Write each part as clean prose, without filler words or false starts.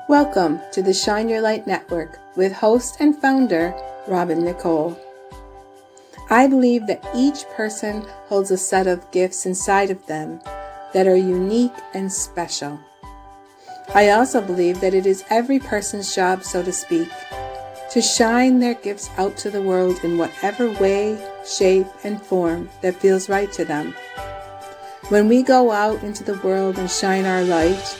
Welcome to the Shine Your Light Network with host and founder, Robin Nicole. I believe that each person holds a set of gifts inside of them that are unique and special. I also believe that it is every person's job, so to speak, to shine their gifts out to the world in whatever way, shape, and form that feels right to them. When we go out into the world and shine our light,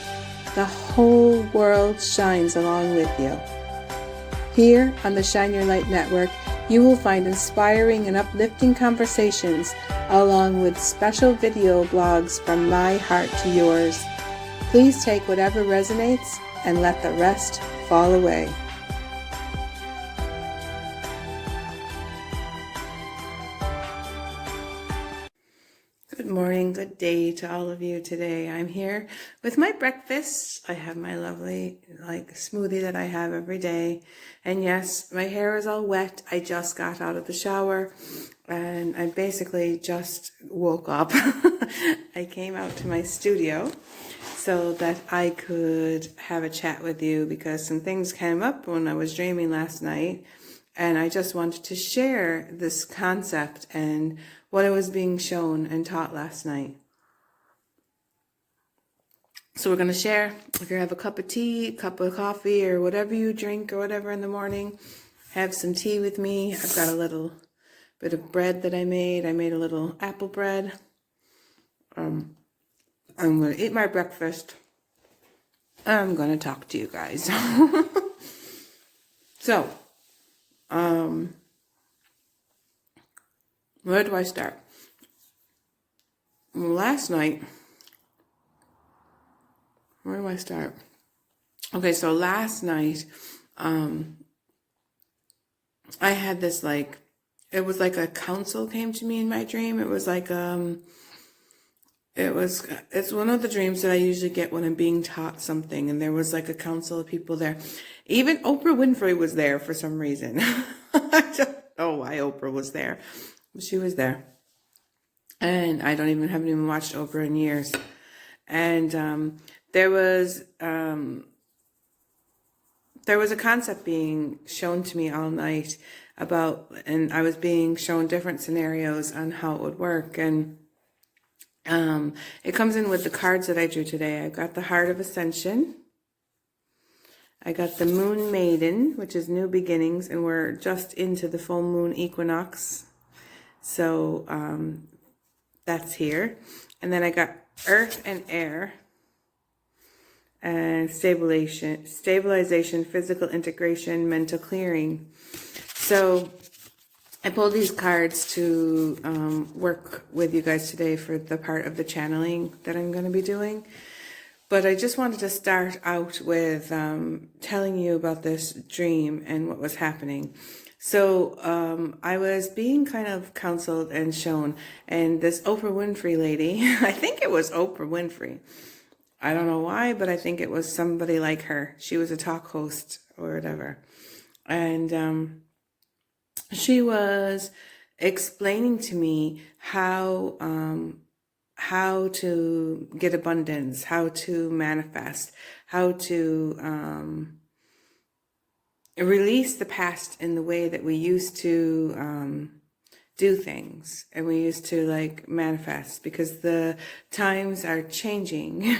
the whole world shines along with you. Here on the Shine Your Light Network, you will find inspiring and uplifting conversations along with special video blogs from my heart to yours. Please take whatever resonates and let the rest fall away. Good morning, good day to all of you today. I'm here with my breakfast. I have my lovely smoothie that I have every day. And yes, my hair is all wet. I just got out of the shower and I basically just woke up. I came out to my studio so that I could have a chat with you because some things came up when I was dreaming last night. And I just wanted to share this concept and what I was being shown and taught last night. So we're going to share. If you have a cup of tea, cup of coffee, or whatever you drink or whatever in the morning, have some tea with me. I've got a little bit of bread that I made. I made a little apple bread. I'm going to eat my breakfast. I'm going to talk to you guys. So, where do I start? Last night, where do I start? Okay, so last night, I had this it was like a council came to me in my dream. It was like, it's one of the dreams that I usually get when I'm being taught something. And there was like a council of people there. Even Oprah Winfrey was there for some reason. I don't know why Oprah was there. She was there. And I haven't even watched Oprah in years. And there was a concept being shown to me all night and I was being shown different scenarios on how it would work. And it comes in with the cards that I drew today. I've got the Heart of Ascension. I got the Moon Maiden, which is new beginnings, and we're just into the full moon equinox. So that's here. And then I got Earth and Air, and stabilization, physical integration, mental clearing. So I pulled these cards to work with you guys today for the part of the channeling that I'm going to be doing. But I just wanted to start out with telling you about this dream and what was happening. So I was being kind of counseled and shown, and this Oprah Winfrey lady, I think it was Oprah Winfrey. I don't know why, but I think it was somebody like her. She was a talk host or whatever. And she was explaining to me how to get abundance, how to manifest, how to release the past in the way that we used to do things, and we used to manifest, because the times are changing.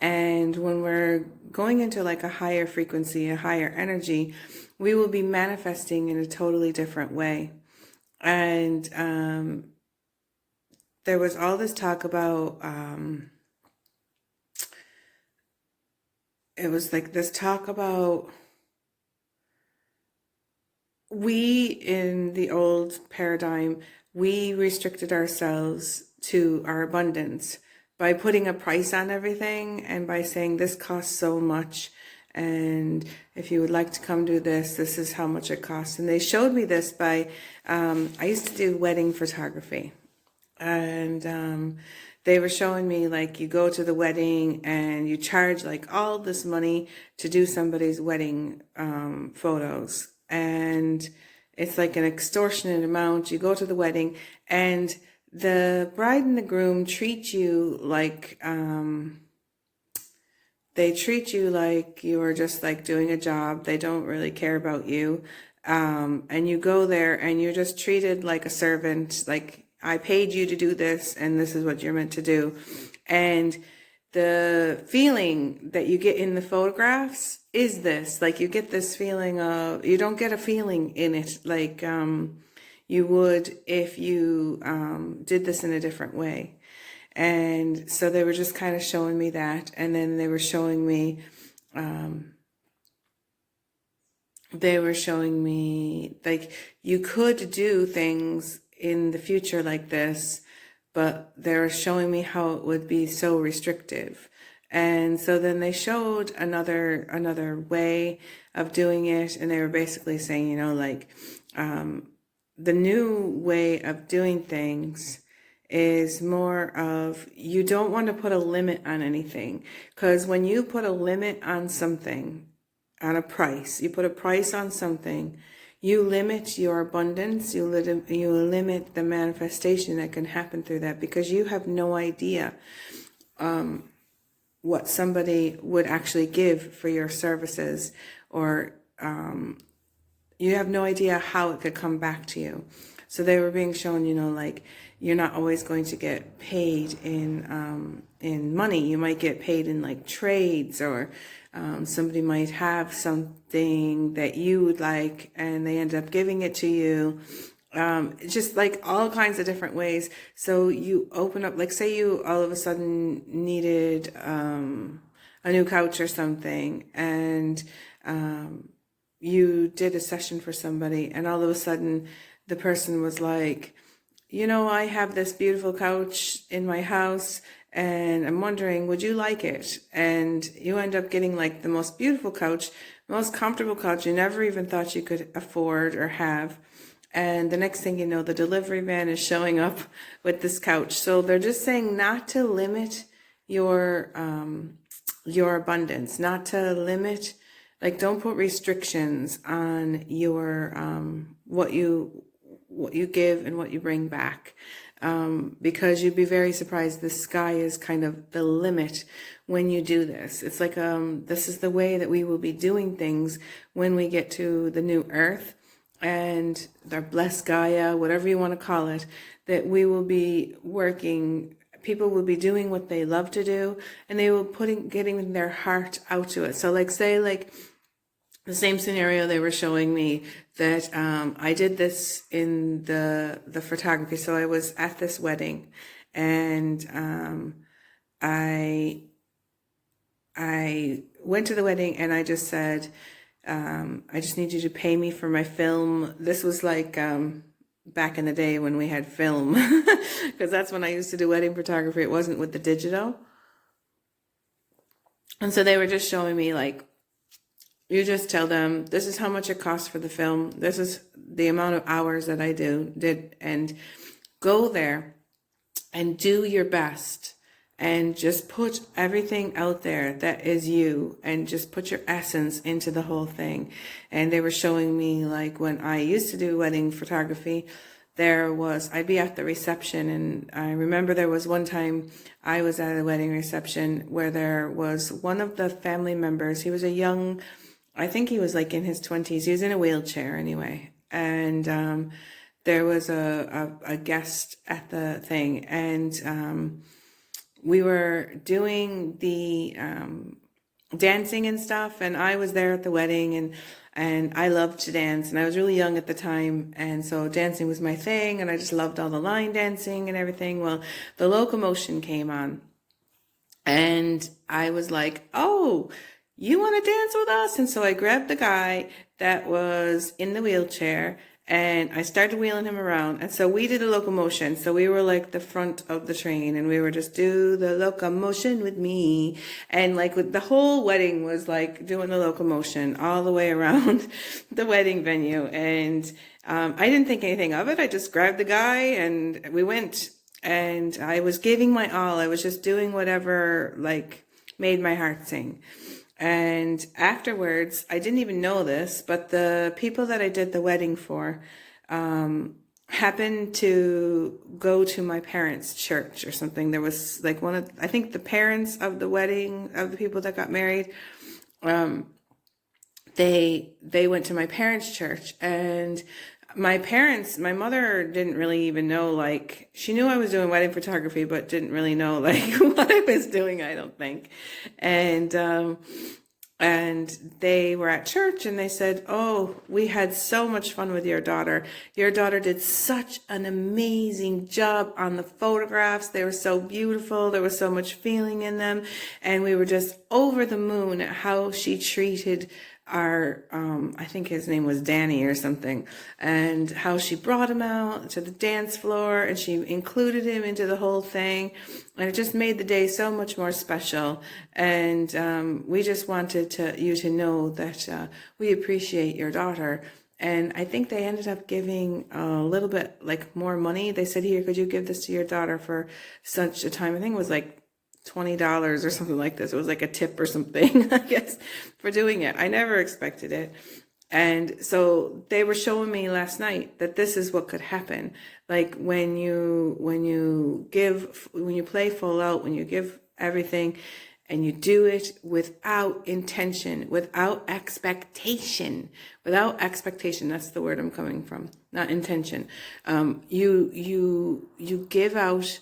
And when we're going into a higher frequency, a higher energy, we will be manifesting in a totally different way. And there was all this talk about, it was this talk about, we in the old paradigm, we restricted ourselves to our abundance by putting a price on everything and by saying this costs so much. And if you would like to come do this, this is how much it costs. And they showed me this by, I used to do wedding photography. And they were showing me you go to the wedding and you charge all this money to do somebody's wedding photos. And it's an extortionate amount. You go to the wedding and the bride and the groom treat you like they treat you like you are just like doing a job. They don't really care about you. And you go there and you're just treated like a servant, like I paid you to do this and this is what you're meant to do. And the feeling that you get in the photographs is this, like you get this feeling of, you don't get a feeling in it like you would if you did this in a different way. And so they were just kind of showing me that. And then they were showing me, like you could do things in the future like this, but they were showing me how it would be so restrictive. And so then they showed another way of doing it. And they were basically saying, you know, like the new way of doing things is more of, you don't want to put a limit on anything, because when you put a limit on something, on a price, you put a price on something, you limit your abundance, you limit the manifestation that can happen through that, because you have no idea what somebody would actually give for your services, or you have no idea how it could come back to you. So they were being shown, you know, like you're not always going to get paid in money. You might get paid in like trades, or somebody might have something that you would like and they end up giving it to you. Just like all kinds of different ways. So you open up, like say you all of a sudden needed a new couch or something, and you did a session for somebody, and all of a sudden the person was like, you know, I have this beautiful couch in my house and I'm wondering, would you like it? And you end up getting like the most beautiful couch, most comfortable couch you never even thought you could afford or have. And the next thing you know, the delivery man is showing up with this couch. So they're just saying not to limit your abundance, not to limit, like don't put restrictions on your what you give and what you bring back, because you'd be very surprised. The sky is kind of the limit when you do this. It's like this is the way that we will be doing things when we get to the new earth and the blessed Gaia, whatever you want to call it, that we will be working. People will be doing what they love to do, and they will getting their heart out to it. So like say like the same scenario they were showing me that I did this in the photography. So I was at this wedding, and I went to the wedding and I just said, I just need you to pay me for my film. This was like back in the day when we had film, because that's when I used to do wedding photography. It wasn't with the digital. And so they were just showing me like, you just tell them, this is how much it costs for the film. This is the amount of hours that I did, and go there and do your best and just put everything out there that is you, and just put your essence into the whole thing. And they were showing me like when I used to do wedding photography, I'd be at the reception, and I remember there was one time I was at a wedding reception where there was one of the family members. He was a young, I think he was like in his 20s. He was in a wheelchair anyway. And there was a guest at the thing, and we were doing the dancing and stuff, and I was there at the wedding, and I loved to dance, and I was really young at the time, and so dancing was my thing, and I just loved all the line dancing and everything. Well, the locomotion came on, and I was like, oh, you want to dance with us? And so I grabbed the guy that was in the wheelchair, and I started wheeling him around. And so we did a locomotion. So we were like the front of the train, and we were just do the locomotion with me. And like with the whole wedding was like doing the locomotion all the way around the wedding venue. And I didn't think anything of it. I just grabbed the guy and we went, and I was giving my all. I was just doing whatever like made my heart sing. And afterwards, I didn't even know this, but the people that I did the wedding for, happened to go to my parents' church or something. There was like I think the parents of the wedding of the people that got married, they went to my parents' church, and my mother didn't really even know, like, she knew I was doing wedding photography, but didn't really know like what I was doing, I don't think. And they were at church, and they said, "Oh, we had so much fun with your daughter. Your daughter did such an amazing job on the photographs. They were so beautiful. There was so much feeling in them. And we were just over the moon at how she treated our, I think his name was Danny or something, and how she brought him out to the dance floor, and she included him into the whole thing. And it just made the day so much more special. And we just wanted you to know that we appreciate your daughter." And I think they ended up giving a little bit like more money. They said, "Here, could you give this to your daughter for such a time?" I think it was like $20 or something like this. It was like a tip or something, I guess, for doing it. I never expected it. And so they were showing me last night that this is what could happen. Like when you play full out, when you give everything, and you do it without intention, without expectation, that's the word I'm coming from, not intention. You give out,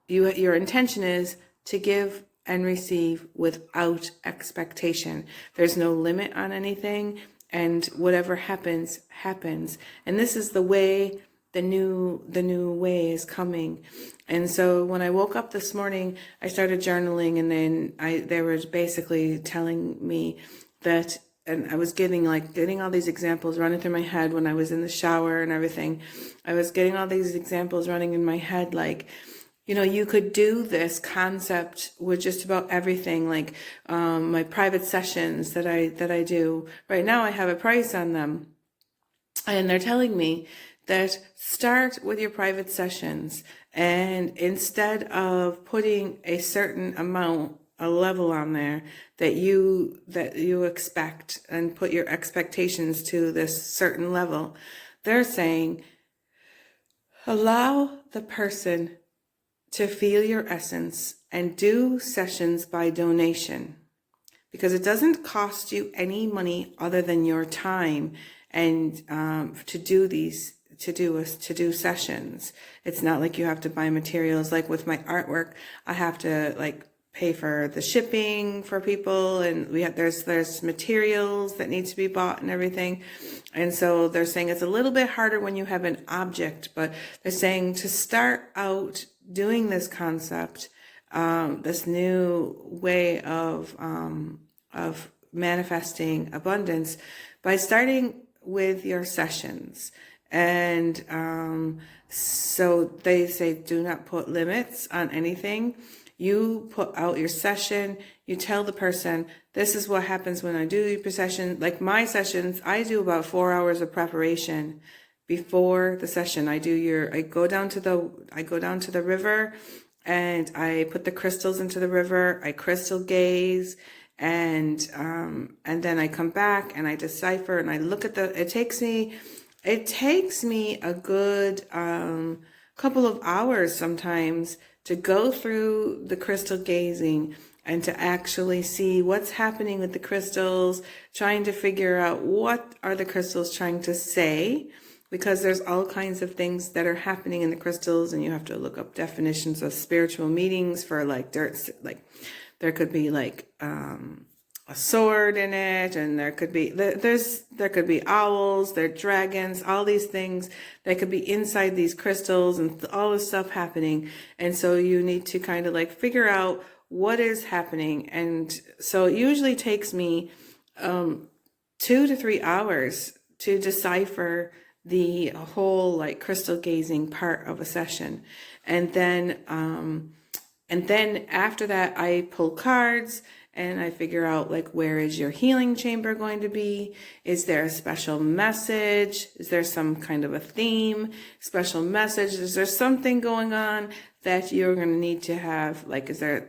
your intention is to give and receive without expectation. There's no limit on anything, and whatever happens, happens. And this is the way, the new way is coming. And so when I woke up this morning, I started journaling, and then they were basically telling me that, and I was getting all these examples running through my head when I was in the shower and everything. I was getting all these examples running in my head, like, you could do this concept with just about everything. Like my private sessions that I do right now, I have a price on them, and they're telling me that start with your private sessions, and instead of putting a certain amount, a level on there that you expect, and put your expectations to this certain level, they're saying allow the person to feel your essence and do sessions by donation, because it doesn't cost you any money other than your time, and to do sessions. It's not like you have to buy materials. Like with my artwork, I have to pay for the shipping for people, and there's materials that need to be bought and everything. And so they're saying it's a little bit harder when you have an object, but they're saying to start out doing this concept, this new way of manifesting abundance, by starting with your sessions. And so they say, do not put limits on anything. You put out your session, you tell the person, this is what happens when I do your session. Like my sessions, I do about 4 hours of preparation before the session. I go down to the river, and I put the crystals into the river. I crystal gaze, and then I come back and I decipher, and I look at it takes me a good couple of hours sometimes to go through the crystal gazing and to actually see what's happening with the crystals, trying to figure out what are the crystals trying to say, because there's all kinds of things that are happening in the crystals, and you have to look up definitions of spiritual meanings for there could be a sword in it, and there could be owls, there are dragons, all these things that could be inside these crystals, and all this stuff happening. And so you need to kind of figure out what is happening. And so it usually takes me 2 to 3 hours to decipher the whole crystal gazing part of a session. And then after that, I pull cards, and I figure out where is your healing chamber going to be? Is there a special message? Is there some kind of a theme, special message? Is there something going on that you're going to need to have? Is there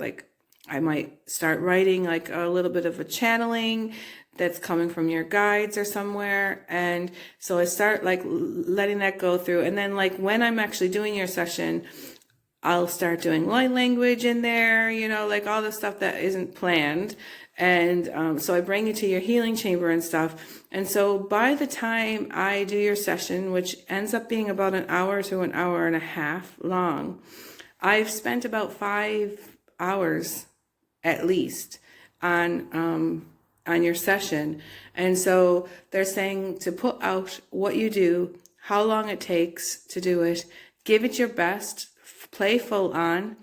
I might start writing a little bit of a channeling that's coming from your guides or somewhere. And so I start like letting that go through. And then like when I'm actually doing your session, I'll start doing light language in there, you know, like all the stuff that isn't planned. And so I bring you to your healing chamber and stuff. And so by the time I do your session, which ends up being about an hour to an hour and a half long, I've spent about 5 hours at least on your session. And so they're saying to put out what you do, how long it takes to do it, give it your best, play full on,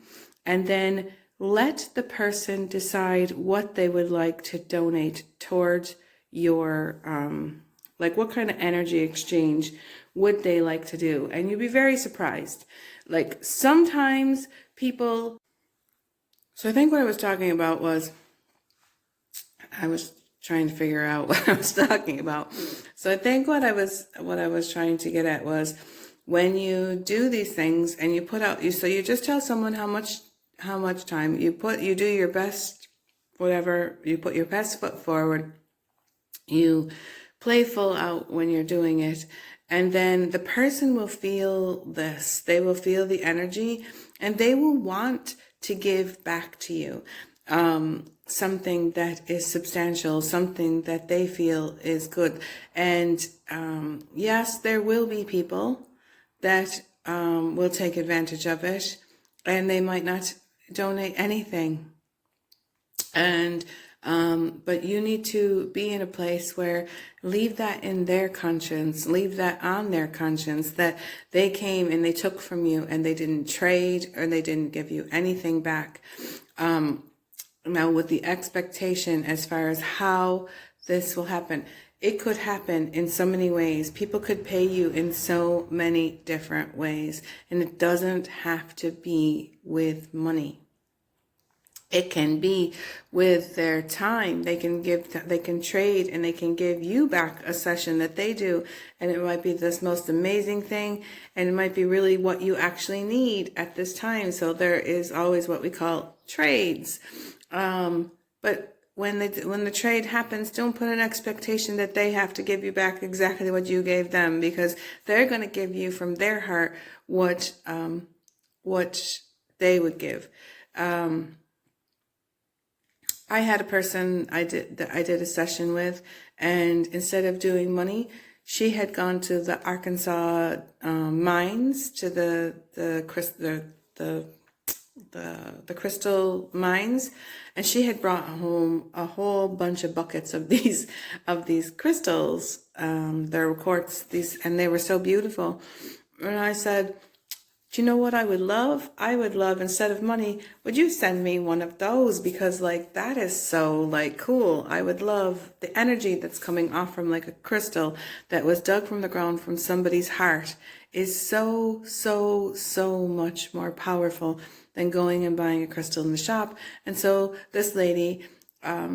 and then let the person decide what they would like to donate towards your, like what kind of energy exchange would they like to do. And you'll be very surprised. Like sometimes people, so I think what I was talking about was, I was trying to figure out what I was talking about. So I think what I was trying to get at was, when you do these things and you put out, so you just tell someone how much time you do your best, whatever, you put your best foot forward, you play full out when you're doing it, and then the person will feel this, they will feel the energy, and they will want to give back to you something that is substantial, something that they feel is good. And yes, there will be people that will take advantage of it, and they might not donate anything. And but you need to be in a place where leave that in their conscience, leave that on their conscience, that they came and they took from you and they didn't trade or they didn't give you anything back. Now with the expectation as far as how this will happen, it could happen in so many ways. People could pay you in so many different ways, and it doesn't have to be with money. It can be with their time. They can trade, and they can give you back a session that they do, and it might be this most amazing thing, and it might be really what you actually need at this time. So there is always what we call trades. But when the trade happens, don't put an expectation that they have to give you back exactly what you gave them, because they're going to give you from their heart what they would give. I had a person I did a session with, and instead of doing money, she had gone to the Arkansas mines, to the crystal mines, and she had brought home a whole bunch of buckets of these crystals. They're quartz, and they were so beautiful. And I said, do you know what I would love? I would love, instead of money, would you send me one of those? Because like, that is so like cool. I would love the energy that's coming off from like a crystal that was dug from the ground from somebody's heart is so, so, so much more powerful than going and buying a crystal in the shop. And so this lady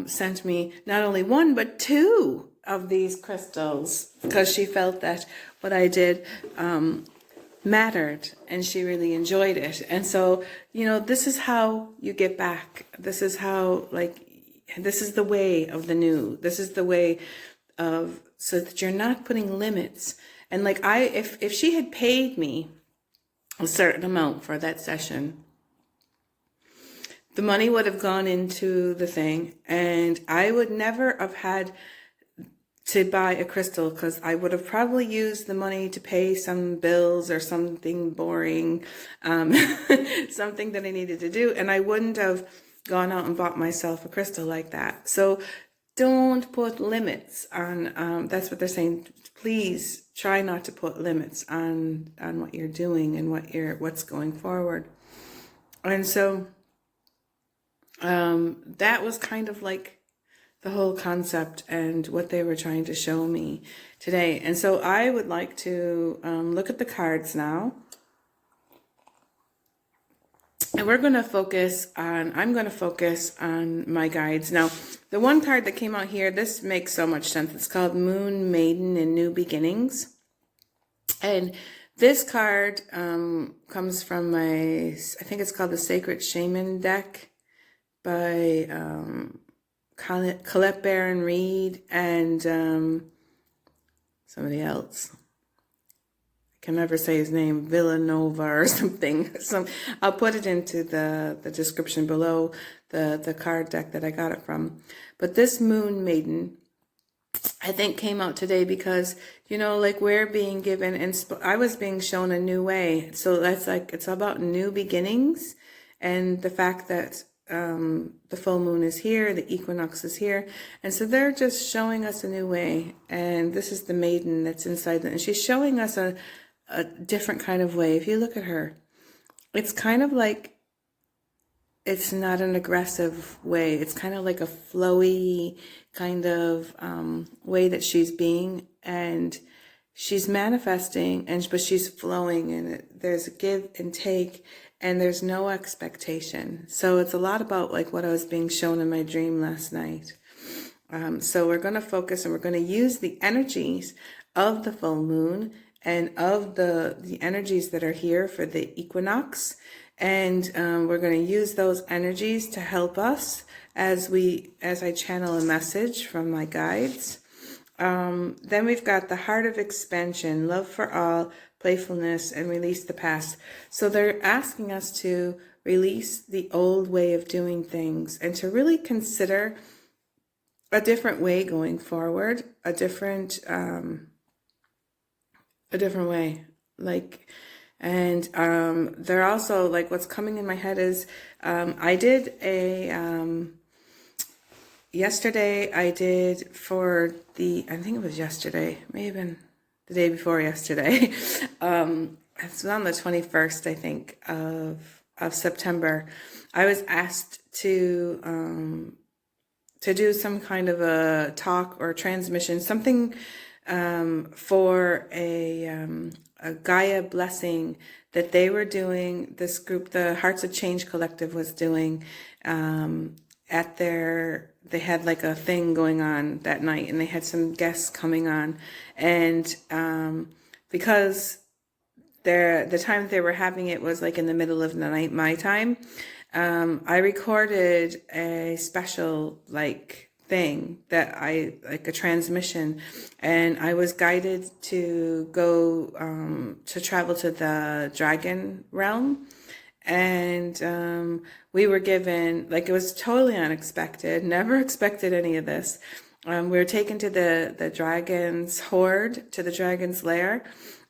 sent me not only one, but 2 of these crystals, because she felt that what I did mattered, and she really enjoyed it. And so, you know, this is how you get back. This is how, like, this is the way of the new. This is the way of, so that you're not putting limits. And like, if she had paid me a certain amount for that session, the money would have gone into the thing, and I would never have had to buy a crystal, because I would have probably used the money to pay some bills or something boring, something that I needed to do, and I wouldn't have gone out and bought myself a crystal like that. So don't put limits on, that's what they're saying. Please try not to put limits on what you're doing and what's going forward. And so that was kind of like the whole concept and what they were trying to show me today. And so I would like to look at the cards now. And I'm going to focus on my guides. Now, the one card that came out here, this makes so much sense. It's called Moon Maiden and New Beginnings. And this card comes from I think it's called the Sacred Shaman deck by Collette Baron-Reid and somebody else. I can never say his name, Villanova or something. I'll put it into the description below, the card deck that I got it from. But this Moon Maiden, I think, came out today because, you know, like we're being given, I was being shown a new way. So that's like, it's about new beginnings, and the fact that the full moon is here, the equinox is here. And so they're just showing us a new way. And this is the maiden that's inside, and she's showing us a different kind of way. If you look at her, it's kind of like, it's not an aggressive way. It's kind of like a flowy kind of way that she's being, and she's manifesting, but she's flowing, and there's a give and take, and there's no expectation. So it's a lot about like what I was being shown in my dream last night. So we're going to focus, and we're going to use the energies of the full moon and of the energies that are here for the equinox. And we're going to use those energies to help us as I channel a message from my guides. Then we've got the heart of expansion, love for all, playfulness, and release the past. So they're asking us to release the old way of doing things and to really consider a different way going forward, a different way. Like, and they're also like, what's coming in my head is I did yesterday, I did for I think it was yesterday, may have been the day before yesterday. It's on the 21st, I think, of September. I was asked to do some kind of a talk or transmission, something for a Gaia blessing that they were doing. This group, the Hearts of Change Collective, was doing they had like a thing going on that night, and they had some guests coming on, and because the time that they were having it was like in the middle of the night, my time, I recorded a special like thing that like a transmission, and I was guided to go to travel to the dragon realm. And we were given, like, it was totally unexpected, never expected any of this. We were taken to the dragon's hoard, to the dragon's lair,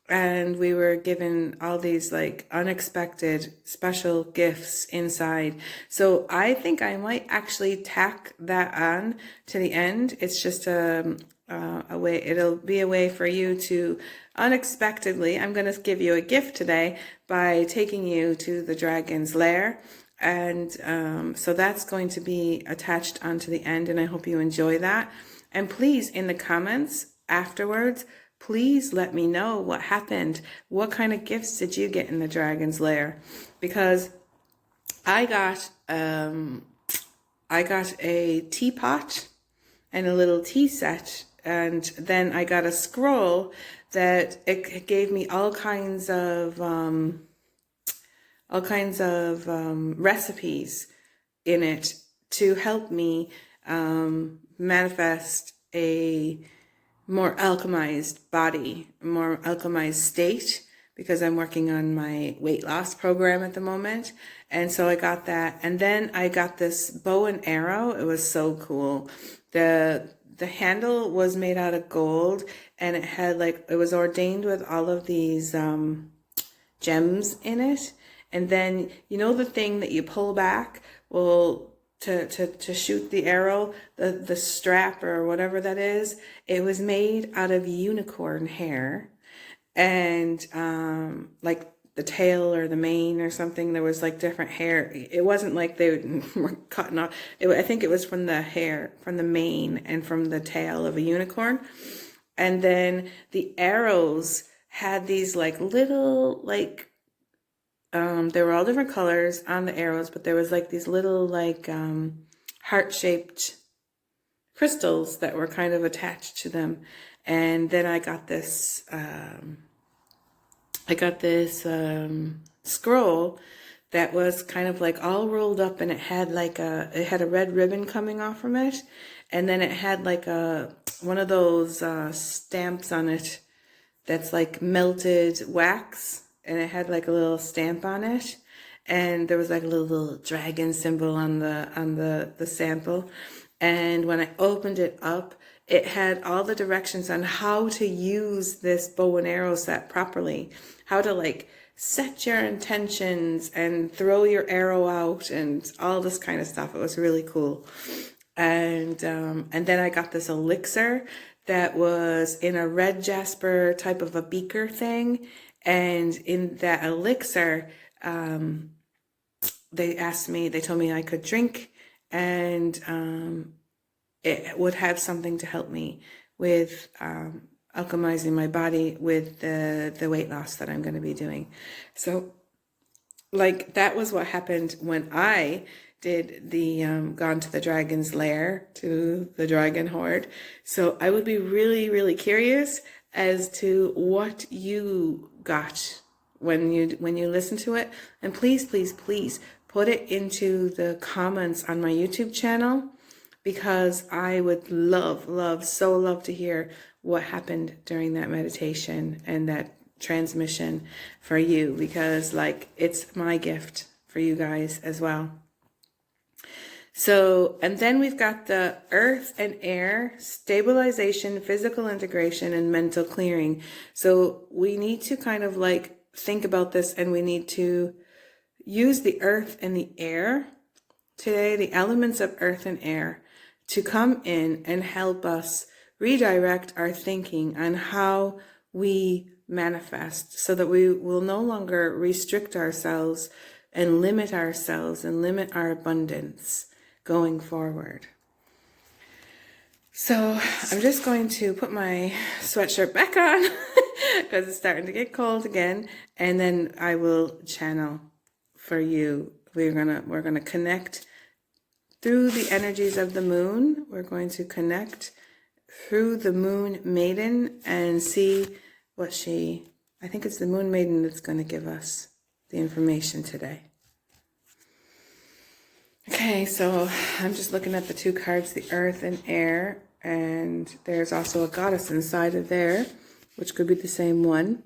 and we were given all these like unexpected special gifts inside. So I think I might actually tack that on to the end. It's just a way, it'll be a way for you to unexpectedly, I'm going to give you a gift today by taking you to the dragon's lair. And so that's going to be attached onto the end, and I hope you enjoy that. And please, in the comments afterwards, please let me know what happened. What kind of gifts did you get in the dragon's lair? Because I got a teapot and a little tea set, and then I got a scroll that it gave me all kinds of recipes in it to help me manifest a more alchemized body, a more alchemized state, because I'm working on my weight loss program at the moment. And so I got that. And then I got this bow and arrow. It was so cool. The handle was made out of gold, and it had like, it was ordained with all of these gems in it. And then, you know, the thing that you pull back, well, to shoot the arrow, the strap or whatever that is, it was made out of unicorn hair, and like the tail or the mane or something, there was like different hair. It wasn't like they were cutting off. I think it was from the hair, from the mane and from the tail of a unicorn. And then the arrows had these like little like there were all different colors on the arrows, but there was like these little like heart-shaped crystals that were kind of attached to them. And then I got this scroll that was kind of like all rolled up, and it had like it had a red ribbon coming off from it, and then it had like one of those stamps on it that's like melted wax, and it had like a little stamp on it, and there was like a little dragon symbol on the sample. And when I opened it up, it had all the directions on how to use this bow and arrow set properly, how to like set your intentions and throw your arrow out and all this kind of stuff. It was really cool. And then I got this elixir that was in a red jasper type of a beaker thing. And in that elixir, they told me I could drink, and it would have something to help me with alchemizing my body with the weight loss that I'm going to be doing. So like that was what happened when I did the gone to the dragon's lair, to the dragon horde. So I would be really, really curious as to what you got when you listen to it. And please, please, please put it into the comments on my YouTube channel, because I would so love to hear what happened during that meditation and that transmission for you, because like it's my gift for you guys as well. So, and then we've got the earth and air, stabilization, physical integration, and mental clearing. So we need to kind of like think about this, and we need to use the earth and the air today, the elements of earth and air, to come in and help us redirect our thinking on how we manifest, so that we will no longer restrict ourselves and limit our abundance going forward. So I'm just going to put my sweatshirt back on because it's starting to get cold again, and then I will channel for you. We're gonna connect through the energies of the moon. We're going to connect through the moon maiden and see what I think it's the moon maiden that's going to give us the information today. Okay, so I'm just looking at the two cards, the earth and air, and there's also a goddess inside of there, which could be the same one.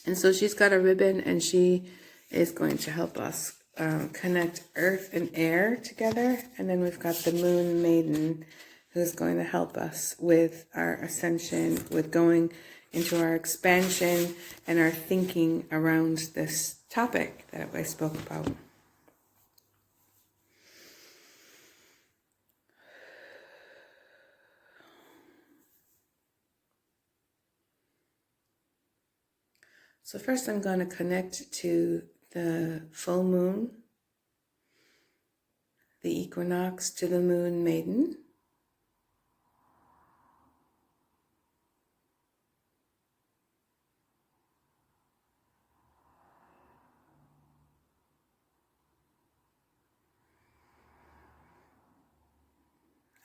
And so she's got a ribbon, and she is going to help us connect earth and air together. And then we've got the moon maiden, who's going to help us with our ascension, with going into our expansion and our thinking around this topic that I spoke about. So first I'm going to connect to the full moon, the equinox, to the moon maiden.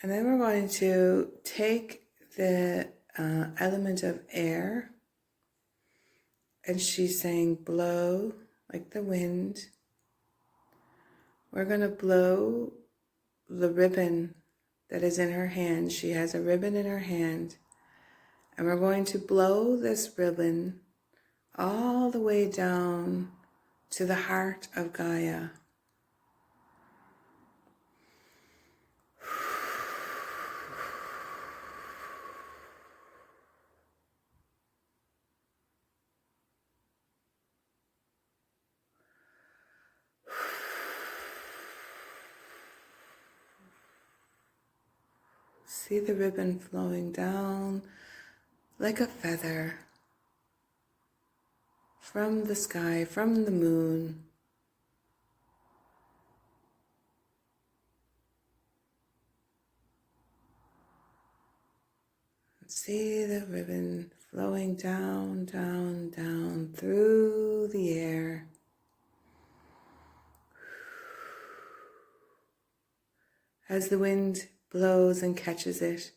And then we're going to take the element of air, and she's saying blow like the wind. We're going to blow the ribbon that is in her hand. She has a ribbon in her hand, and we're going to blow this ribbon all the way down to the heart of Gaia. See the ribbon flowing down like a feather from the sky, from the moon. See the ribbon flowing down, down, down through the air. As the wind blows and catches it,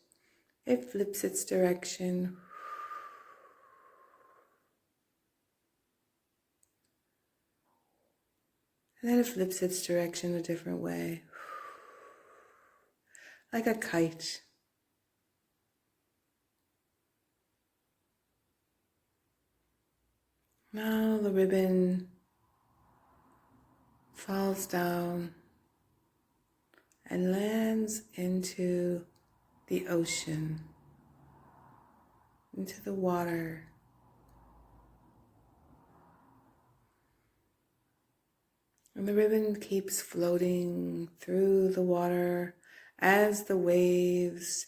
it flips its direction. And then it flips its direction a different way, like a kite. Now the ribbon falls down and lands into the ocean, into the water. And the ribbon keeps floating through the water as the waves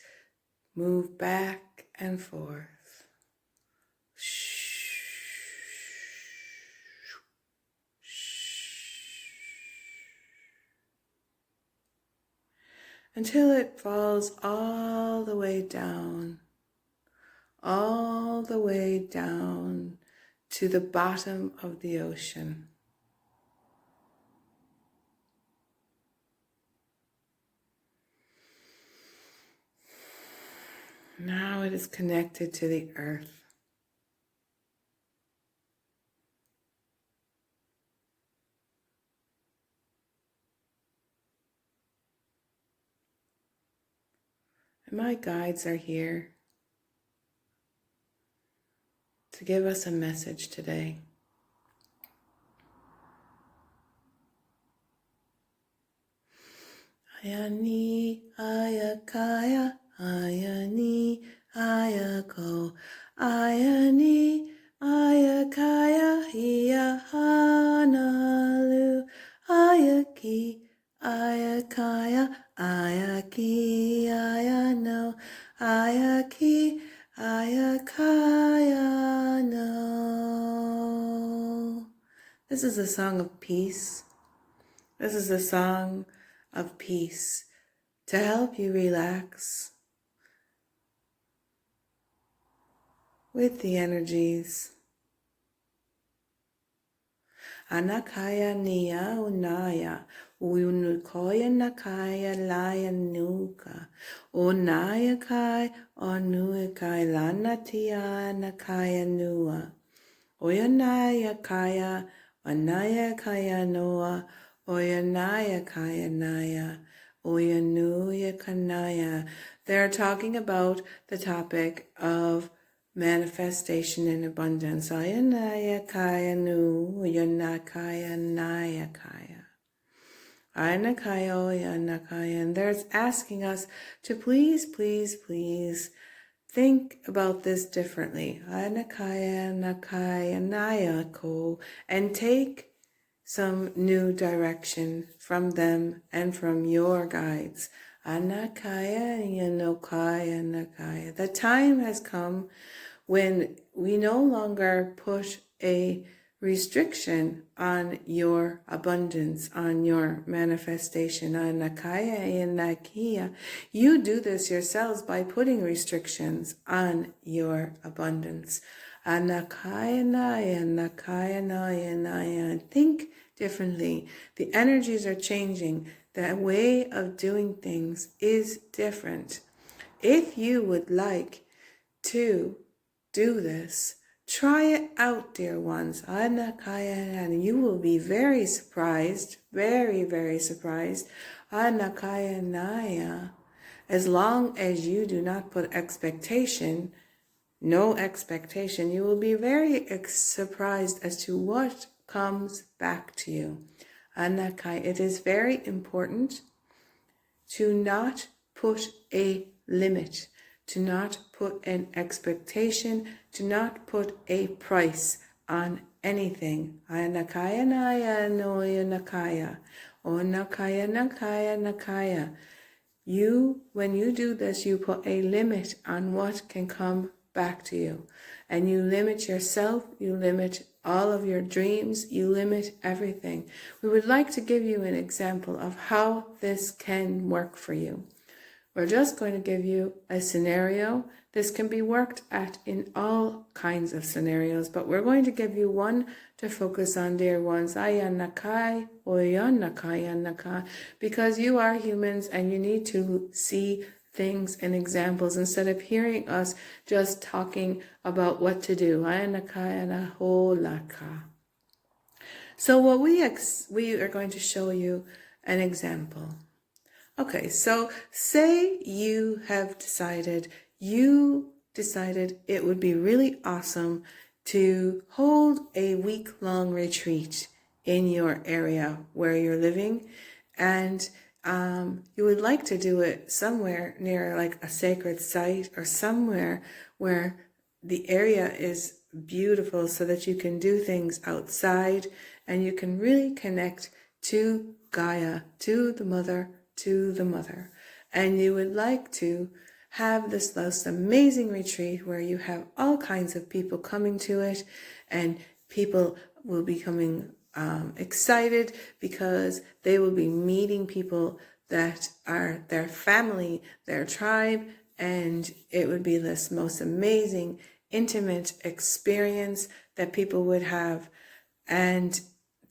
move back and forth. Until it falls all the way down to the bottom of the ocean. Now it is connected to the earth. And my guides are here to give us a message today. Ayani, ayakaya, ayani, ayako, ayani, ayakaya, hiyahanalu, ayaki, ayakaya, ayaki, ayano, ayaki, ayakaya, no. This is a song of peace. This is a song of peace to help you relax with the energies. Anakaya niya unaya, unukoya nakaya laya nuka, unaya kai onuikai lanatia nakaya nua, oyanaya kaya, anaya kaya noa, oyanaya kaya naya, oyanuya kanaya. They're talking about the topic of manifestation in abundance. Ayanaya kaya nu, oyanakaya naya kaya. Ayanakaya oyanakaya. And they're asking us to please, please, please think about this differently. Ayanakaya nakaya naya ko. And take some new direction from them and from your guides. Anakaya yanokaya nakaya. The time has come when we no longer put a restriction on your abundance, on your manifestation. Anakaya yanakia. You do this yourselves by putting restrictions on your abundance. Anakaya naya, nakaya naya naya. Think differently. The energies are changing. The way of doing things is different. If you would like to do this, try it out, dear ones. Anakaya, and you will be very surprised, very, very surprised. Anakaya naya. As long as you do not put expectation, no expectation, you will be very surprised as to what comes back to you. Anakai, it is very important to not put a limit, to not put an expectation, to not put a price on anything. Anakaya naya noya nakaya, or nakaya nakaya nakaya. You, when you do this, you put a limit on what can come back to you. And you limit yourself, you limit all of your dreams, you limit everything. We would like to give you an example of how this can work for you. We're just going to give you a scenario. This can be worked at in all kinds of scenarios, but we're going to give you one to focus on, dear ones. Ayanakai, oyanakai, because you are humans and you need to see things and examples instead of hearing us just talking about what to do. Ayanakai anaholaka. So what we are going to show you an example. Okay, so say you decided it would be really awesome to hold a week-long retreat in your area where you're living, and you would like to do it somewhere near like a sacred site or somewhere where the area is beautiful so that you can do things outside and you can really connect to Gaia, to the mother. And you would like to have this most amazing retreat where you have all kinds of people coming to it, and people will be coming excited because they will be meeting people that are their family, their tribe, and it would be this most amazing, intimate experience that people would have. And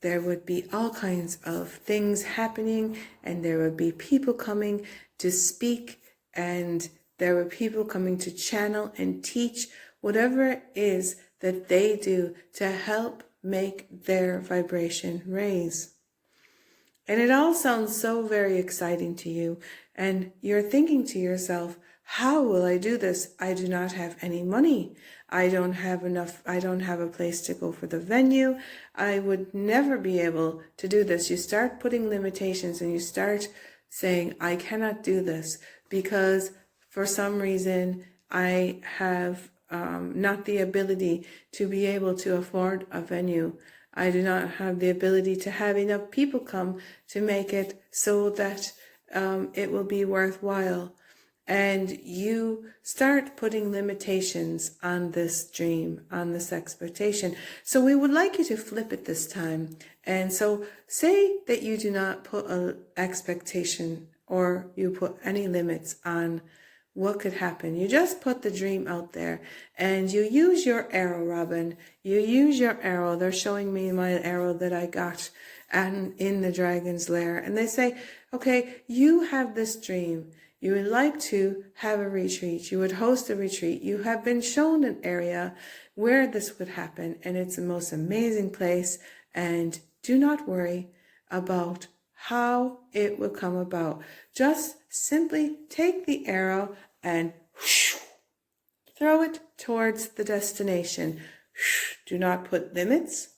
there would be all kinds of things happening, and there would be people coming to speak, and there were people coming to channel and teach whatever it is that they do to help make their vibration raise. And it all sounds so very exciting to you, and you're thinking to yourself, how will I do this? I do not have any money. I don't have a place to go for the venue. I would never be able to do this. You start putting limitations and you start saying, I cannot do this because for some reason I have not the ability to be able to afford a venue. I do not have the ability to have enough people come to make it so that it will be worthwhile. And you start putting limitations on this dream, on this expectation. So we would like you to flip it this time. And so say that you do not put an expectation or you put any limits on what could happen. You just put the dream out there and you use your arrow, Robin. You use your arrow. They're showing me my arrow that I got and in the dragon's lair. And they say, okay, you have this dream. You would like to have a retreat. You would host a retreat. You have been shown an area where this would happen, and it's the most amazing place. And do not worry about how it will come about. Just simply take the arrow and throw it towards the destination. Do not put limits.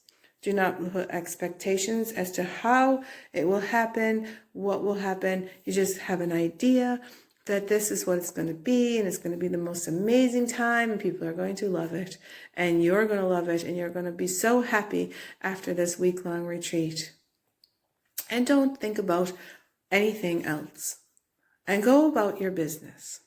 Do not put expectations as to how it will happen, what will happen. You just have an idea that this is what it's going to be, and it's going to be the most amazing time, and people are going to love it, and you're going to love it, and you're going to be so happy after this week-long retreat. And don't think about anything else, and go about your business.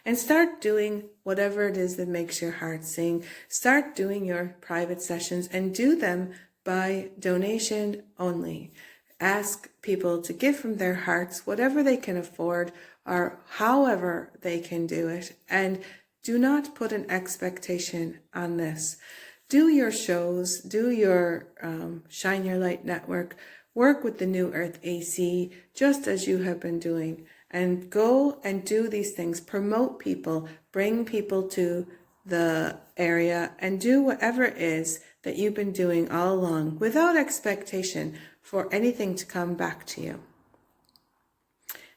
And start doing whatever it is that makes your heart sing. Start doing your private sessions and do them by donation only. Ask people to give from their hearts whatever they can afford or however they can do it. And do not put an expectation on this. Do your shows, do your Shine Your Light Network, work with the New Earth AC just as you have been doing. And go and do these things, promote people, bring people to the area, and do whatever it is that you've been doing all along without expectation for anything to come back to you.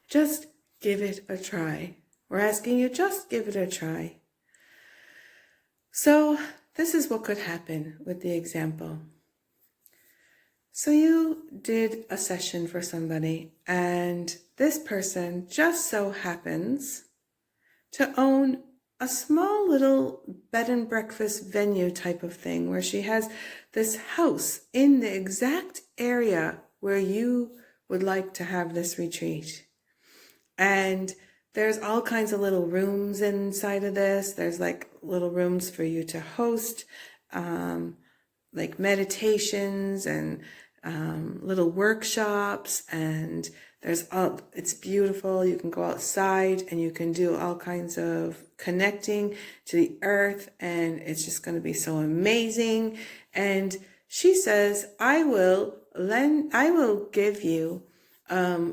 Just give it a try. We're asking you, just give it a try. So this is what could happen with the example. So you did a session for somebody, and this person just so happens to own a small little bed and breakfast venue type of thing where she has this house in the exact area where you would like to have this retreat. And there's all kinds of little rooms inside of this. There's like little rooms for you to host, like meditations and little workshops, and it's beautiful. You can go outside and you can do all kinds of connecting to the earth, and it's just going to be so amazing. And she says, I will give you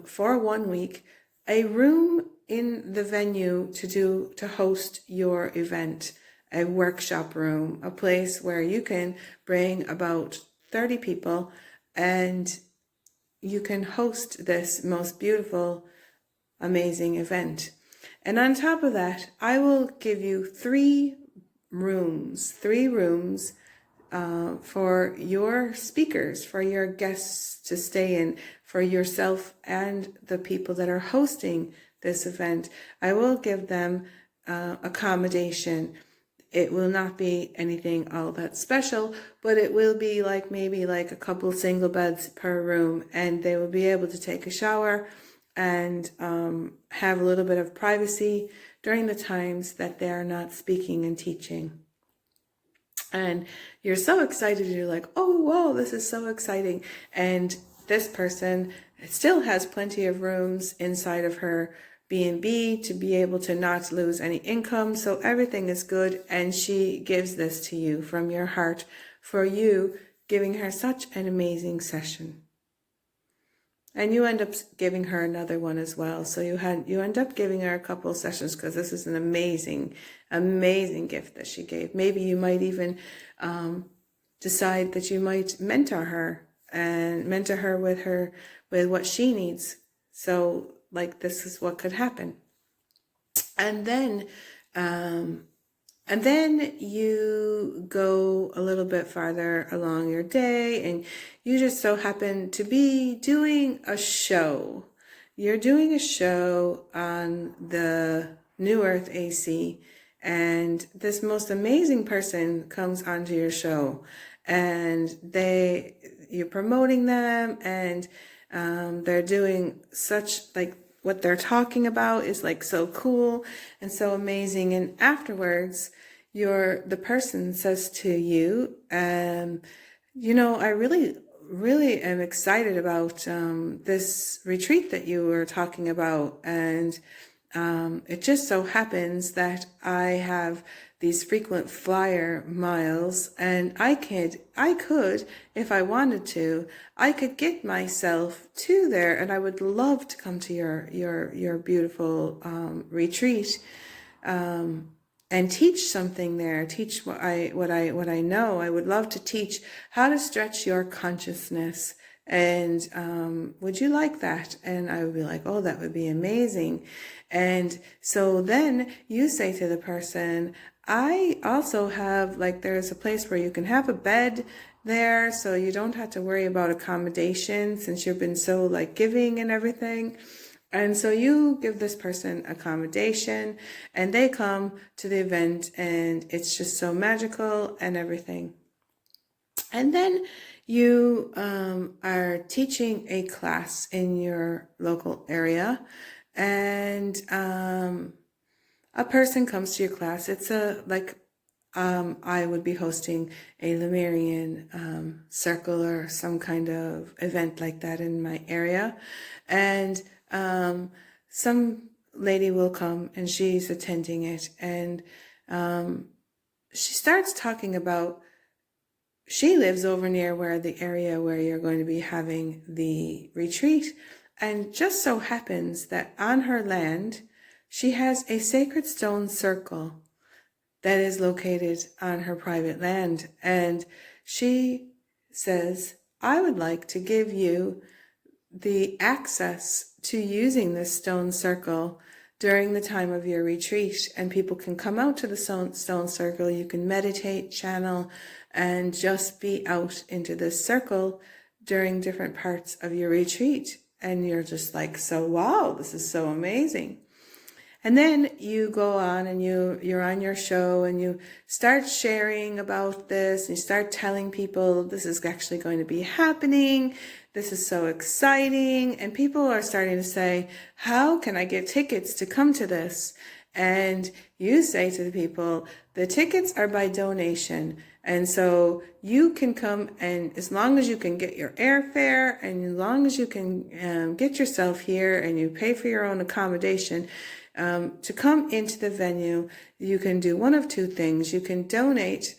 for 1 week a room in the venue to host your event, a workshop room, a place where you can bring about 30 people, and you can host this most beautiful, amazing event. And on top of that, I will give you three rooms for your speakers, for your guests to stay in, for yourself and the people that are hosting this event. I will give them accommodation. It will not be anything all that special, but it will be like maybe like a couple single beds per room, and they will be able to take a shower and have a little bit of privacy during the times that they are not speaking and teaching. And you're so excited, you're like, oh wow, this is so exciting. And this person still has plenty of rooms inside of her B&B to be able to not lose any income, so everything is good. And she gives this to you from your heart for you giving her such an amazing session. And you end up giving her another one as well. So you end up giving her a couple of sessions, because this is an amazing, amazing gift that she gave. Maybe you might even decide that you might mentor her with what she needs. So like, this is what could happen. And then you go a little bit farther along your day, and you just so happen to be doing a show. You're doing a show on the New Earth AC, and this most amazing person comes onto your show, and you're promoting them, and they're doing such, like, what they're talking about is like so cool and so amazing. And afterwards, the person says to you, you know, I really am excited about this retreat that you were talking about, and it just so happens that I have these frequent flyer miles, and I could, if I wanted to, I could get myself to there, and I would love to come to your beautiful retreat and teach something there. Teach what I know. I would love to teach how to stretch your consciousness. And would you like that? And I would be like, oh, that would be amazing. And so then you say to the person, I also have, like, there's a place where you can have a bed there, so you don't have to worry about accommodation, since you've been so like giving and everything. And so you give this person accommodation, and they come to the event, and it's just so magical and everything. And then you are teaching a class in your local area, and a person comes to your class. It's I would be hosting a Lemurian circle or some kind of event like that in my area. And some lady will come, and she's attending it. And she starts talking about, she lives over near the area where you're going to be having the retreat. And just so happens that on her land, she has a sacred stone circle that is located on her private land. And she says, I would like to give you the access to using this stone circle during the time of your retreat. And people can come out to the stone circle. You can meditate, channel, and just be out into this circle during different parts of your retreat. And you're just like, so wow, this is so amazing. And then you go on, and you're on your show, and you start sharing about this, and you start telling people this is actually going to be happening. This is so exciting. And people are starting to say, how can I get tickets to come to this? And you say to the people, the tickets are by donation. And so you can come, and as long as you can get your airfare, and as long as you can get yourself here, and you pay for your own accommodation, to come into the venue, you can do one of two things. You can donate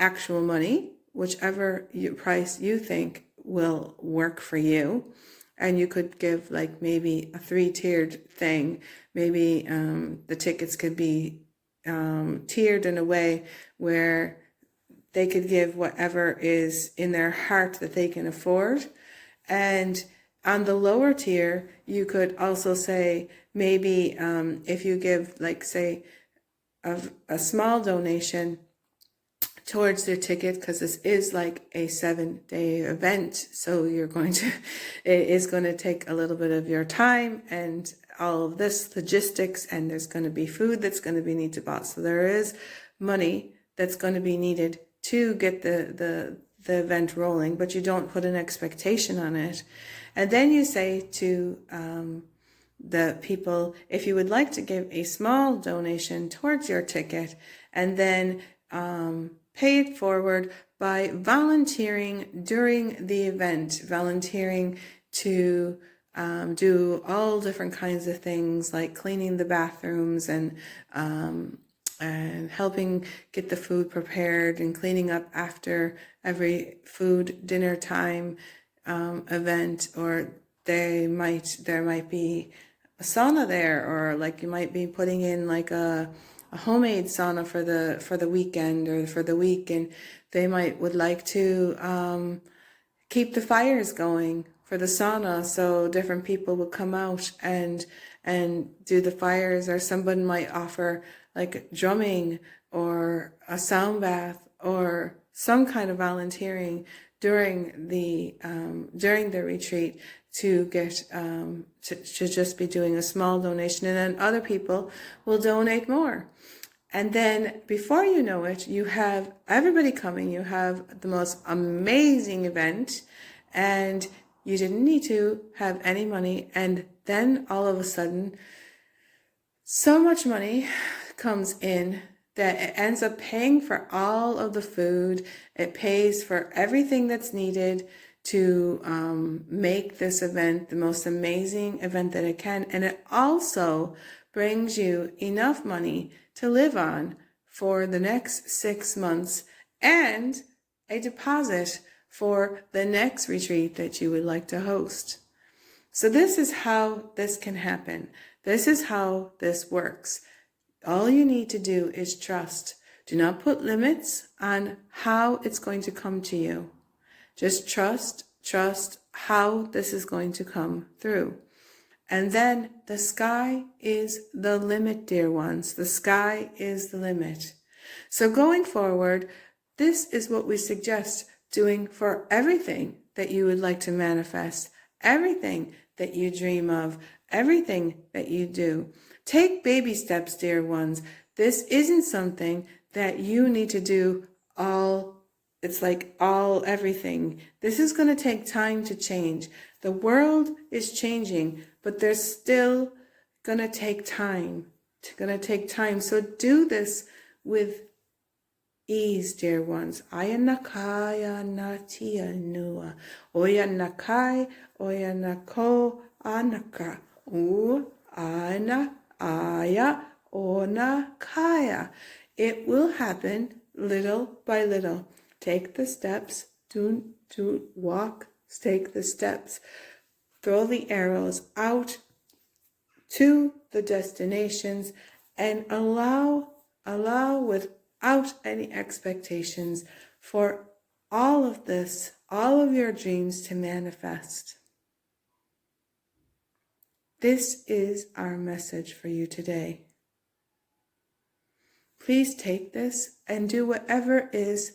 actual money, whichever price you think will work for you. And you could give like maybe a 3-tiered thing. Maybe the tickets could be tiered in a way where they could give whatever is in their heart that they can afford. And on the lower tier, you could also say, maybe if you give, like, say, a small donation towards their ticket, because this is like a 7-day event, so you're going to, it is going to take a little bit of your time and all of this logistics, and there's going to be food that's going to be needed to buy. So there is money that's going to be needed to get the event rolling, but you don't put an expectation on it. And then you say to the people, if you would like to give a small donation towards your ticket, and then pay it forward by volunteering during the event, volunteering to do all different kinds of things like cleaning the bathrooms and helping get the food prepared and cleaning up after every food dinner time event. Or there might be a sauna there, or like you might be putting in like a homemade sauna for the weekend or for the week, and they would like to keep the fires going for the sauna, so different people will come out and do the fires. Or someone might offer like drumming or a sound bath or some kind of volunteering during the retreat to get to just be doing a small donation, and then other people will donate more. And then before you know it, you have everybody coming. You have the most amazing event, and you didn't need to have any money. And then all of a sudden, so much money comes in that it ends up paying for all of the food. It pays for everything that's needed to make this event the most amazing event that it can. And it also brings you enough money to live on for the next 6 months, and a deposit for the next retreat that you would like to host. So this is how this can happen. This is how this works. All you need to do is trust. Do not put limits on how it's going to come to you. Just trust how this is going to come through. And then the sky is the limit, dear ones. The sky is the limit. So going forward, this is what we suggest doing for everything that you would like to manifest, everything that you dream of, everything that you do. Take baby steps, dear ones. This isn't something that you need to do everything. This is going to take time to change. The world is changing, but there's still going to take time. It's going to take time. So do this with ease, dear ones. Aya nakaya natia nua. Oya nakai, oya nako anaka. U ana aya ona kaya. It will happen little by little. Take the steps. Do walk. Take the steps. Throw the arrows out to the destinations, and allow without any expectations for all of this, all of your dreams to manifest. This is our message for you today. Please take this and do whatever is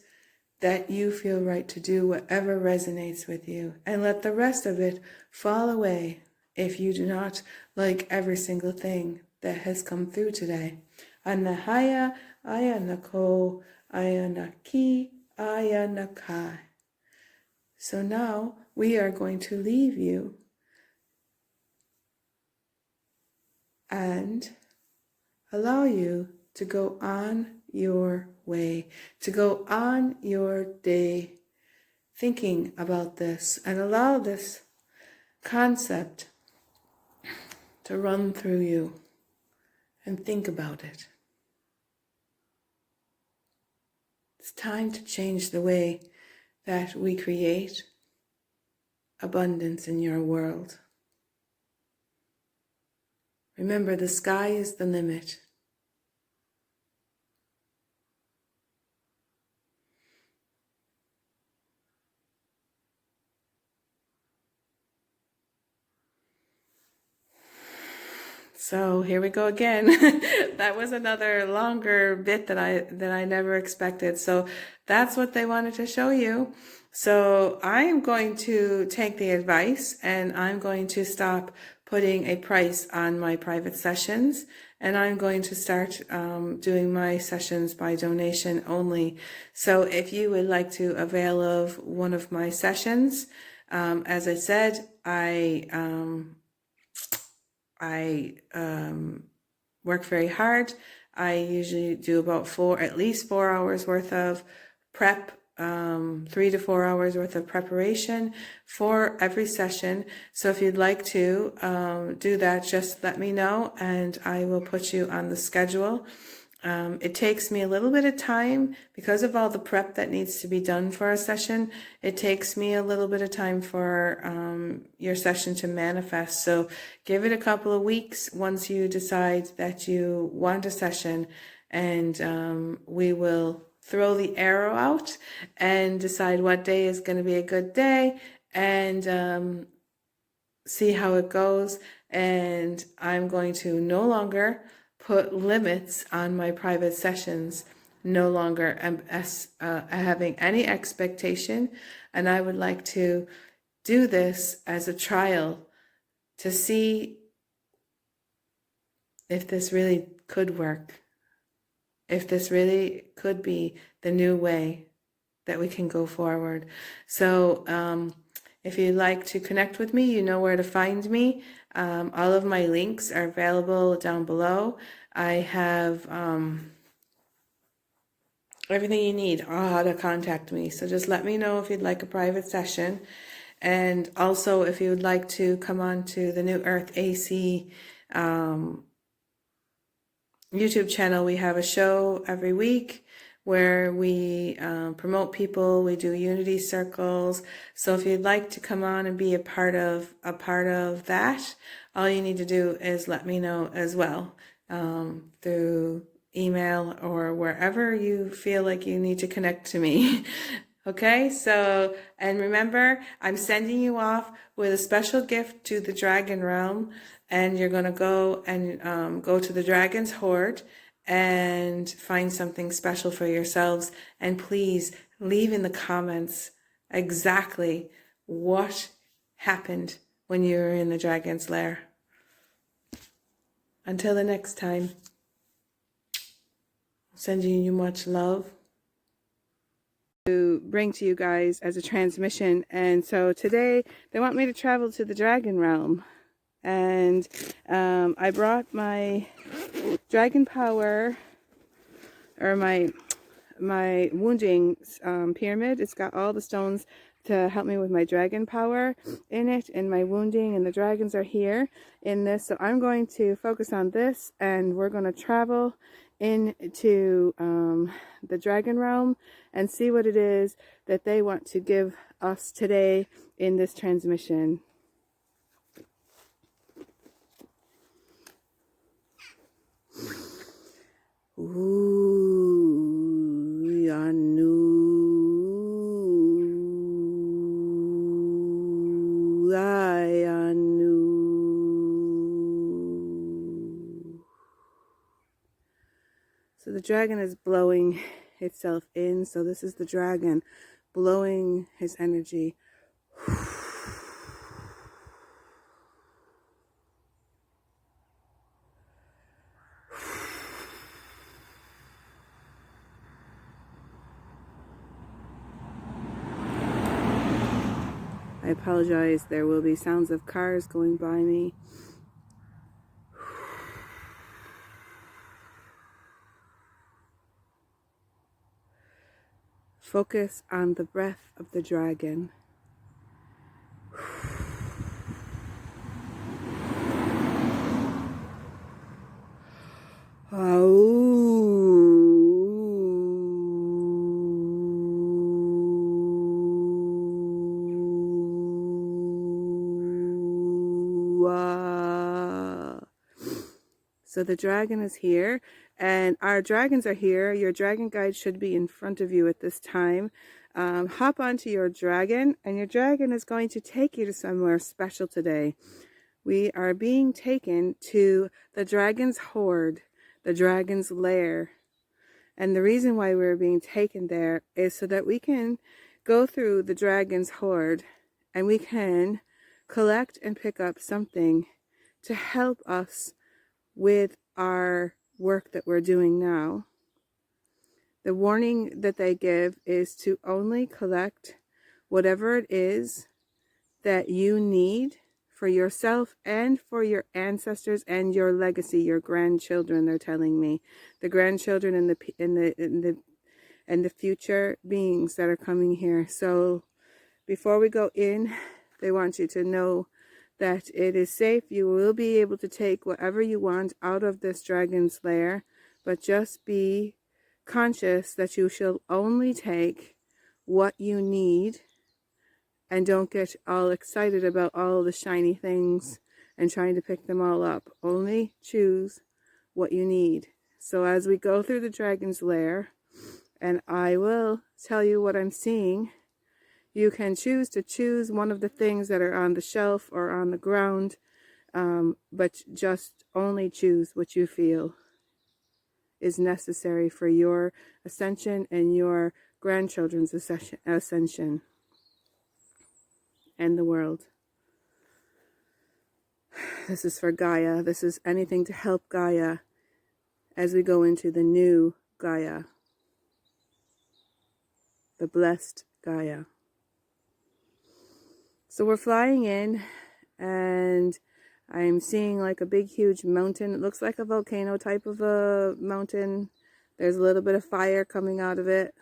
that you feel right to do, whatever resonates with you, and let the rest of it fall away if you do not like every single thing that has come through today. Anahaya, aya Nicole, aya Naki, aya Nakai. So now we are going to leave you and allow you to go on your way, to go on your day thinking about this, and allow this concept to run through you and think about it. It's time to change the way that we create abundance in your world. Remember, the sky is the limit. So here we go again. That was another longer bit that I never expected. So that's what they wanted to show you. So I am going to take the advice and I'm going to stop putting a price on my private sessions, and I'm going to start doing my sessions by donation only. So if you would like to avail of one of my sessions, as I said, I work very hard. I usually do about at least 4 hours worth of prep, 3 to 4 hours worth of preparation for every session. So if you'd like to do that, just let me know and I will put you on the schedule. It takes me a little bit of time because of all the prep that needs to be done for a session. It takes me a little bit of time for your session to manifest. So give it a couple of weeks once you decide that you want a session, and we will throw the arrow out and decide what day is going to be a good day, and see how it goes. And I'm going to no longer put limits on my private sessions, no longer having any expectation. And I would like to do this as a trial to see if this really could work, if this really could be the new way that we can go forward. So if you'd like to connect with me, you know where to find me. All of my links are available down below. I have everything you need on how to contact me. So just let me know if you'd like a private session. And also if you would like to come on to the New Earth AC YouTube channel, we have a show every week where we promote people. We do unity circles. So if you'd like to come on and be a part of that, all you need to do is let me know as well, through email or wherever you feel like you need to connect to me. Okay, so, and remember, I'm sending you off with a special gift to the Dragon Realm, and you're going to go and go to the Dragon's Hoard and find something special for yourselves. And please leave in the comments exactly what happened when you were in the Dragon's Lair. Until the next time, sending you much love to bring to you guys as a transmission. And so today they want me to travel to the Dragon Realm, and I brought my dragon power, or my wounding pyramid. It's got all the stones to help me with my dragon power in it, and my wounding, and the dragons are here in this. So I'm going to focus on this, and we're going to travel into the Dragon Realm and see what it is that they want to give us today in this transmission. Ooh, Yanu, Yanu. So the dragon is blowing itself in. So this is the dragon blowing his energy. I apologize, there will be sounds of cars going by me. Focus on the breath of the dragon. So the dragon is here, and our dragons are here. Your dragon guide should be in front of you at this time. Hop onto your dragon, and your dragon is going to take you to somewhere special today. We are being taken to the dragon's hoard, the dragon's lair. And the reason why we're being taken there is so that we can go through the dragon's hoard and we can collect and pick up something to help us with our work that we're doing now. The warning that they give is to only collect whatever it is that you need for yourself and for your ancestors and your legacy, your grandchildren. They're telling me, the grandchildren and the future beings that are coming here. So before we go in, they want you to know that it is safe. You will be able to take whatever you want out of this dragon's lair, but just be conscious that you shall only take what you need, and don't get all excited about all the shiny things and trying to pick them all up. Only choose what you need. So as we go through the dragon's lair, and I will tell you what I'm seeing, you can choose to choose one of the things that are on the shelf or on the ground, but just only choose what you feel is necessary for your ascension and your grandchildren's ascension and the world. This is for Gaia. This is anything to help Gaia as we go into the new Gaia, the blessed Gaia. So we're flying in, and I'm seeing like a big huge mountain. It looks like a volcano type of a mountain. There's a little bit of fire coming out of it.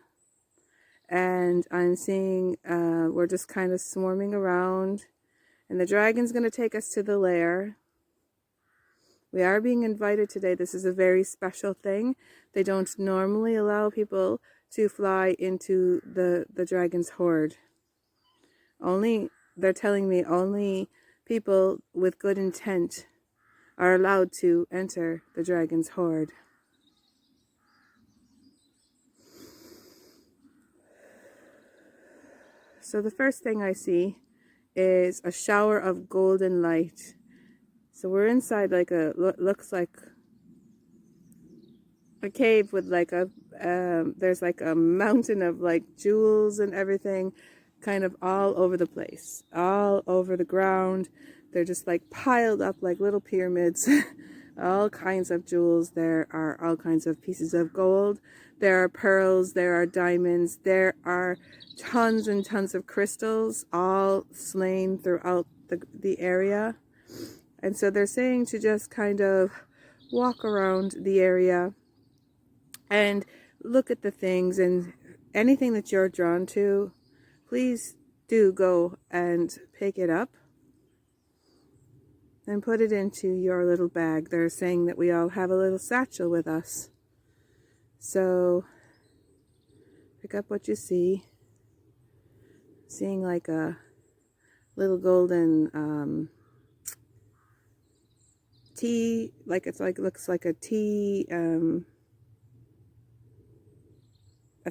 And I'm seeing we're just kind of swarming around. And the dragon's going to take us to the lair. We are being invited today. This is a very special thing. They don't normally allow people to fly into the dragon's hoard. They're telling me only people with good intent are allowed to enter the dragon's hoard. So the first thing I see is a shower of golden light. So we're inside like looks like a cave with like there's like a mountain of like jewels and everything kind of all over the place, all over the ground. They're just like piled up like little pyramids. All kinds of jewels. There are all kinds of pieces of gold. There are pearls. There are diamonds. There are tons and tons of crystals, all slain throughout the area. And so they're saying to just kind of walk around the area and look at the things, and anything that you're drawn to, please do go and pick it up and put it into your little bag. They're saying that we all have a little satchel with us. So pick up what you see. Seeing like a little golden tea, like it's like looks like a tea, a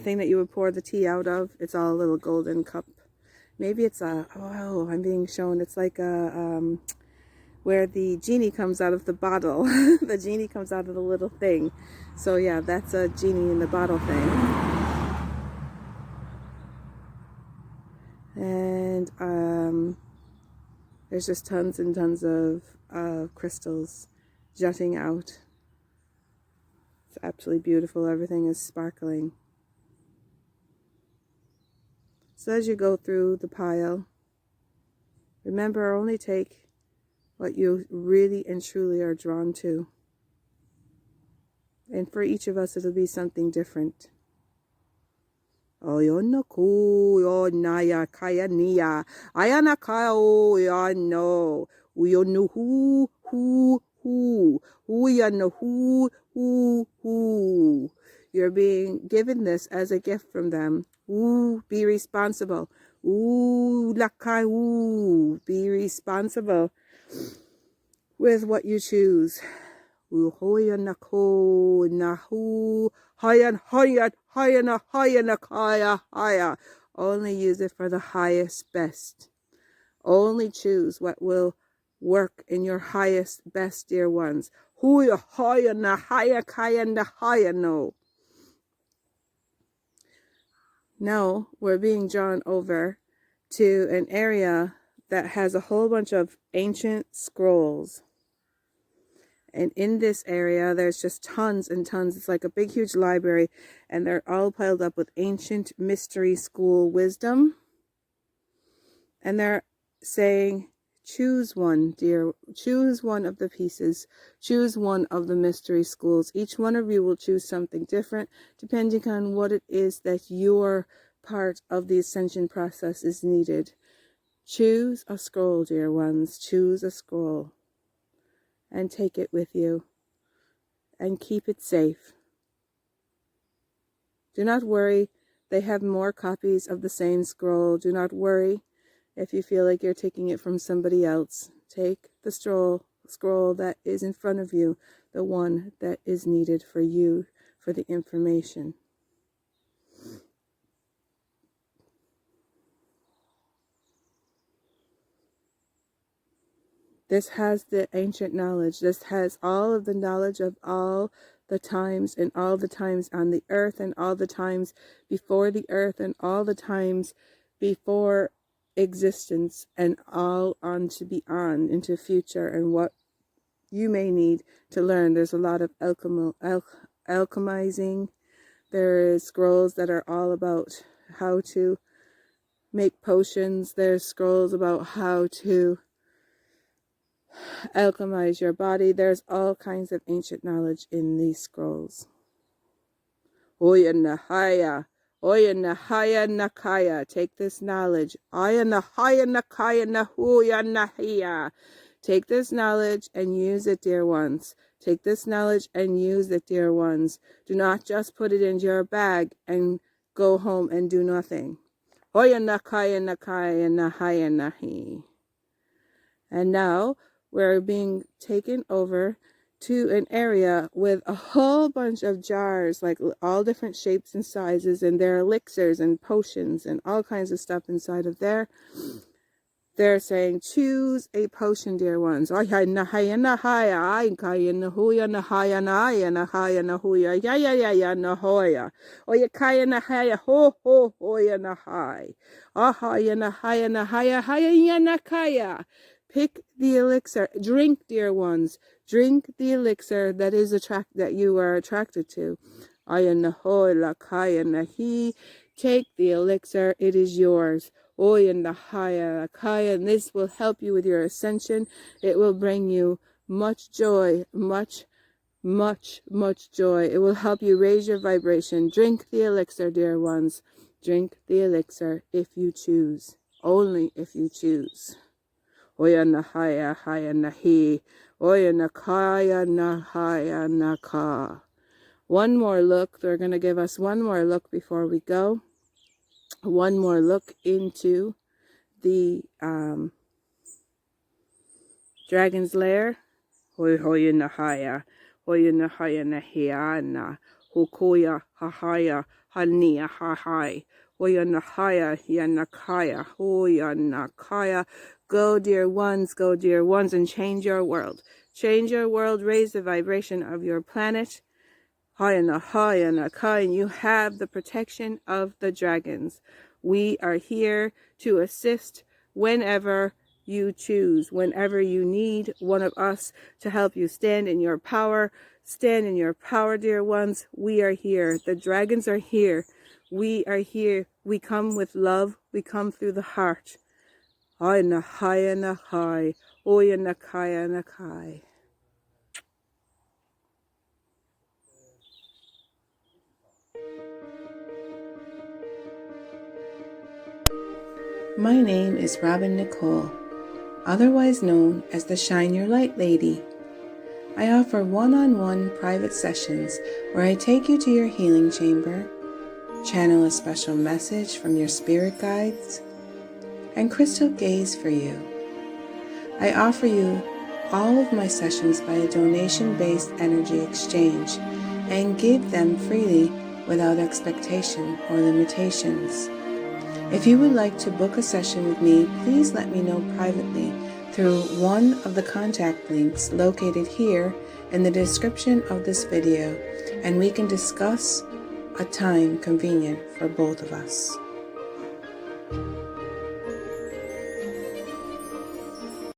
thing that you would pour the tea out of. It's all a little golden cup. Maybe it's I'm being shown it's like a where the genie comes out of the bottle. The genie comes out of the little thing. So yeah, that's a genie in the bottle thing. And there's just tons and tons of crystals jutting out. It's absolutely beautiful. Everything is sparkling. So as you go through the pile, remember, only take what you really and truly are drawn to. And for each of us, it'll be something different. Oyonoko yonaya kayania ayanakao yano uyonuhu hu uyanohu hu. You're being given this as a gift from them. Be responsible. Lakai be responsible with what you choose. Only use it for the highest best. Only choose what will work in your highest, best, dear ones. Huya hoya na haya kaya na haya no. Now we're being drawn over to an area that has a whole bunch of ancient scrolls. And in this area, there's just tons and tons. It's like a big, huge library, and they're all piled up with ancient mystery school wisdom. And they're saying, choose one, dear. Choose one of the pieces. Choose one of the mystery schools. Each one of you will choose something different, depending on what it is that your part of the ascension process is needed. Choose a scroll, dear ones. Choose a scroll. And take it with you. And keep it safe. Do not worry. They have more copies of the same scroll. Do not worry if you feel like you're taking it from somebody else. Take the scroll that is in front of you, the one that is needed for you, for the information. This has the ancient knowledge. This has all of the knowledge of all the times and all the times on the earth and all the times before the earth and all the times before existence and all on to beyond into future and what you may need to learn. There's a lot of alchemizing. There is scrolls that are all about how to make potions. There's scrolls about how to alchemize your body. There's all kinds of ancient knowledge in these scrolls. Oya Nahaya, Oya Nahaya Nakaya. Take this knowledge. Oya Nahaya Nakaya Nahuya Nahia. Take this knowledge and use it, dear ones. Take this knowledge and use it, dear ones. Do not just put it into your bag and go home and do nothing. Oya Nakaya Nakaya Nahaya Nahi. And now we're being taken over to an area with a whole bunch of jars, like all different shapes and sizes, and there are elixirs and potions and all kinds of stuff inside of there. They're saying, choose a potion, dear ones. Choose a Pick the elixir. Drink, dear ones. Drink the elixir that is that you are attracted to. Take the elixir. It is yours. And this will help you with your ascension. It will bring you much joy, much joy. It will help you raise your vibration. Drink the elixir, dear ones. Drink the elixir if you choose. Only if you choose. Oya nahaya haya nahi. Oya nakaya nahaya naka. One more look. They're going to give us one more look before we go. One more look into the dragon's lair. Hoya nahaya. Hoya nahaya nahiana. Hukoya hahaya hania hahai. Hoya nahaya yanakaya. Hoya nakaya. Go, dear ones, and change your world. Change your world, raise the vibration of your planet. And you have the protection of the dragons. We are here to assist whenever you choose, whenever you need one of us to help you stand in your power. Stand in your power, dear ones. We are here. The dragons are here. We are here. We come with love. We come through the heart. My name is Robin Nicole, otherwise known as the Shine Your Light Lady. I offer one-on-one private sessions where I take you to your healing chamber, channel a special message from your spirit guides, and crystal gaze for you. I offer you all of my sessions by a donation-based energy exchange and give them freely without expectation or limitations. If you would like to book a session with me, please let me know privately through one of the contact links located here in the description of this video, and we can discuss a time convenient for both of us.